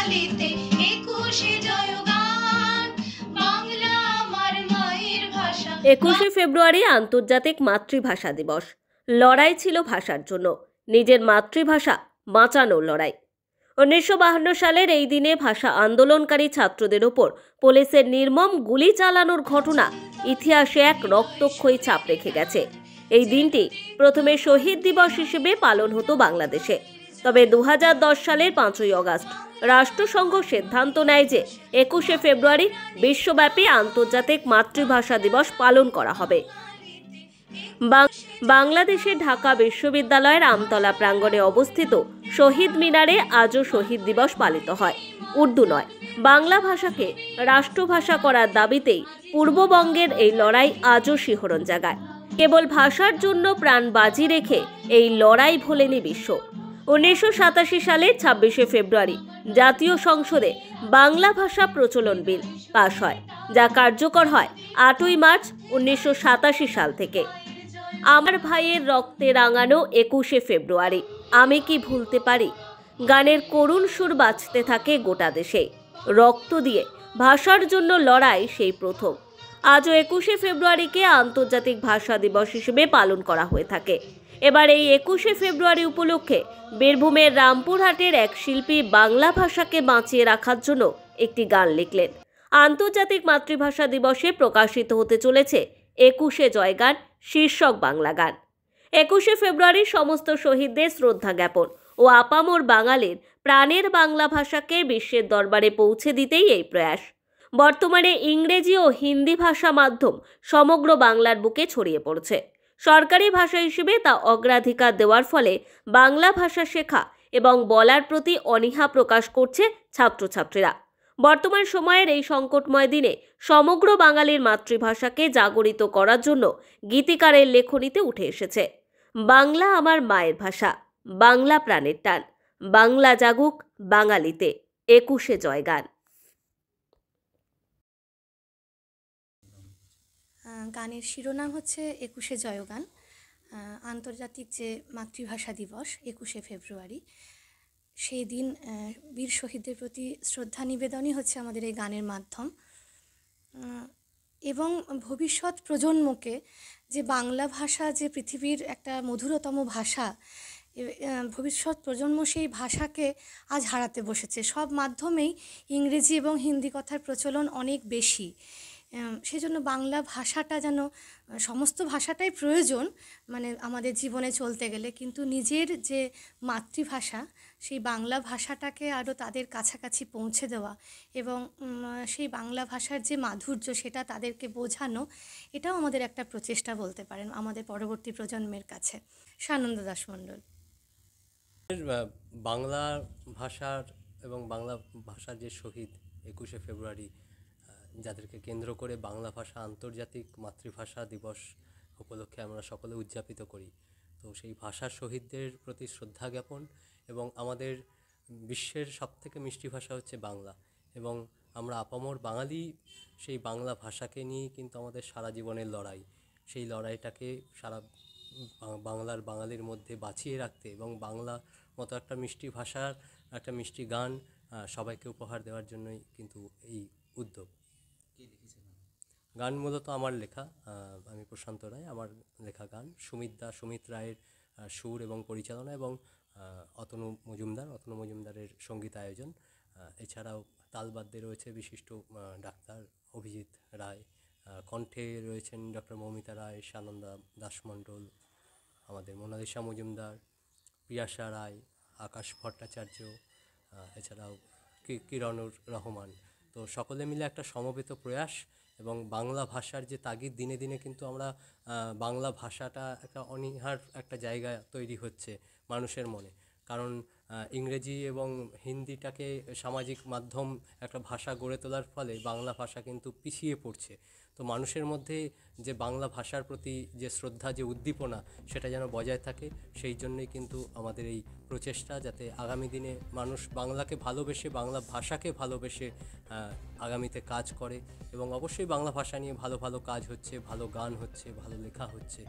বাঙালিতে 21শে জয়গান, বাংলা আমার মায়ের ভাষা। 21শে ফেব্রুয়ারি আন্তর্জাতিক মাতৃভাষা দিবস। লড়াই ছিল ভাষার জন্য, নিজের মাতৃভাষা বাঁচানোর লড়াই। 1952 সালের এই দিনে ভাষা আন্দোলনকারী ছাত্রদের ওপর পুলিশের নির্মম গুলি চালানোর ঘটনা ইতিহাসে এক রক্তক্ষয়ী ছাপ রেখে গেছে। এই দিনটি প্রথমে শহীদ দিবস হিসেবে পালন হতো বাংলাদেশে, তবে 2010 সালের 5ই আগস্ট রাষ্ট্রসংঘ সিদ্ধান্ত নেয় যে 21শে ফেব্রুয়ারি বিশ্বব্যাপী আন্তর্জাতিক মাতৃভাষা দিবস পালন করা হবে। বাংলাদেশের ঢাকা বিশ্ববিদ্যালয়ের আমতলা প্রাঙ্গণে অবস্থিত শহীদ মিনারে আজও শহীদ দিবস পালিত হয়। উর্দু নয়, বাংলা ভাষাকে রাষ্ট্রভাষা করার দাবিতেই পূর্ববঙ্গের এই লড়াই আজও শিহরণ জাগায়। কেবল ভাষার জন্য প্রাণ বাজি রেখে এই লড়াই ভোলেনি বিশ্ব। 1987 সালে 26শে ফেব্রুয়ারি জাতীয় সংসদে বাংলা ভাষা প্রচলন বিল পাশ হয়, যা কার্যকর হয় 8ই মার্চ 1987 সাল থেকে। আমার ভাইয়ের রক্তে রাঙানো 21শে ফেব্রুয়ারি, আমি কি ভুলতে পারি? গানের করুণ সুর বাজতে থাকে গোটা দেশে। রক্ত দিয়ে ভাষার জন্য লড়াই সেই প্রথম। আজও 21শে ফেব্রুয়ারিকে আন্তর্জাতিক ভাষা দিবস হিসেবে পালন করা হয়ে থাকে। এবার এই 21শে ফেব্রুয়ারি উপলক্ষে বীরভূমের রামপুরহাটের এক শিল্পী বাংলা ভাষাকে বাঁচিয়ে রাখার জন্য একটি গান লিখলেন। আন্তর্জাতিক মাতৃভাষা দিবসে প্রকাশিত হতে চলেছে 21শে জয়গান শীর্ষক বাংলা গান। 21শে ফেব্রুয়ারি সমস্ত শহীদদের শ্রদ্ধা জ্ঞাপন ও আপামর বাঙালির প্রাণের বাংলা ভাষাকে বিশ্বের দরবারে পৌঁছে দিতেই এই প্রয়াস। বর্তমানে ইংরেজি ও হিন্দি ভাষা মাধ্যম সমগ্র বাংলার বুকে ছড়িয়ে পড়ছে। সরকারি ভাষা হিসেবে তা অগ্রাধিকার দেওয়ার ফলে বাংলা ভাষা শেখা এবং বলার প্রতি অনীহা প্রকাশ করছে ছাত্রছাত্রীরা। বর্তমান সময়ের এই সংকটময় দিনে সমগ্র বাঙালির মাতৃভাষাকে জাগরিত করার জন্য গীতিকারের লেখনীতে উঠে এসেছে বাংলা আমার মায়ের ভাষা, বাংলা প্রাণের টান, বাংলা জাগুক বাঙালিতে 21শে জয়গান। গানের শিরোনাম হচ্ছে 21শে জয়গান। আন্তর্জাতিক যে মাতৃভাষা দিবস 21শে ফেব্রুয়ারি, সেই দিন বীর শহীদদের প্রতি শ্রদ্ধা নিবেদনই হচ্ছে আমাদের এই গানের মাধ্যম, এবং ভবিষ্যৎ প্রজন্মকে যে বাংলা ভাষা যে পৃথিবীর একটা মধুরতম ভাষা, ভবিষ্যৎ প্রজন্ম সেই ভাষাকে আজ হারাতে বসেছে। সব মাধ্যমেই ইংরেজি এবং হিন্দি কথার প্রচলন অনেক বেশি। সেজন্য বাংলা ভাষাটা যেন, সমস্ত ভাষাটাই প্রয়োজন মানে আমাদের জীবনে চলতে গেলে, কিন্তু নিজের যে মাতৃভাষা সেই বাংলা ভাষাটাকে আরও তাদের কাছাকাছি পৌঁছে দেওয়া এবং সেই বাংলা ভাষার যে মাধুর্য সেটা তাদেরকে বোঝানো, এটাও আমাদের একটা প্রচেষ্টা বলতে পারেন আমাদের পরবর্তী প্রজন্মের কাছে। সানন্দ দাস মণ্ডল। বাংলা ভাষার এবং বাংলা ভাষার যে শহীদ 21শে ফেব্রুয়ারি, যাদেরকে কেন্দ্র করে বাংলা ভাষা আন্তর্জাতিক মাতৃভাষা দিবস উপলক্ষে আমরা সকলে উদযাপিত করি। তো সেই ভাষার শহীদদের প্রতি শ্রদ্ধা জ্ঞাপন এবং আমাদের বিশ্বের সবথেকে মিষ্টি ভাষা হচ্ছে বাংলা, এবং আমরা আপামর বাঙালি সেই বাংলা ভাষাকে নিয়েই কিন্তু আমাদের সারা জীবনের লড়াই। সেই লড়াইটাকে সারা বাংলার বাঙালির মধ্যে বাঁচিয়ে রাখতে এবং বাংলা মতো একটা মিষ্টি ভাষার একটা মিষ্টি গান সবাইকে উপহার দেওয়ার জন্যই কিন্তু এই উদ্যোগ। গান মূলত আমার লেখা, আমি প্রশান্ত রায়, আমার লেখা গান। সুমিত রায়ের সুর এবং পরিচালনা, এবং অতনু মজুমদারের সঙ্গীত আয়োজন। এছাড়াও তালবাদ্যে রয়েছে বিশিষ্ট ডাক্তার অভিজিৎ রায়, কণ্ঠে রয়েছেন ডক্টর মৌমিতা রায়, সানন্দা দাস মণ্ডল, আমাদের মোনালিসা মজুমদার, প্রিয়াশা রায়, আকাশ ভট্টাচার্য, এছাড়াও কিরণুর রহমান। তো সকলে মিলে একটা সমবেত প্রয়াস, এবং বাংলা ভাষার যে তাগিদ, দিনে দিনে কিন্তু আমরা বাংলা ভাষাটা একটা অনীহার একটা জায়গা তৈরি হচ্ছে মানুষের মনে। কারণ ইংরেজি এবং হিন্দিটাকে সামাজিক মাধ্যম একটা ভাষা গড়ে তোলার ফলে বাংলা ভাষা কিন্তু পিছিয়ে পড়ছে। তো মানুষের মধ্যে যে বাংলা ভাষার প্রতি যে শ্রদ্ধা, যে উদ্দীপনা, সেটা যেন বজায় থাকে, সেই জন্যই কিন্তু আমাদের এই প্রচেষ্টা, যাতে আগামী দিনে মানুষ বাংলাকে ভালোবেসে, বাংলা ভাষাকে ভালোবেসে আগামীতে কাজ করে। এবং অবশ্যই বাংলা ভাষা নিয়ে ভালো ভালো কাজ হচ্ছে, ভালো গান হচ্ছে, ভালো লেখা হচ্ছে।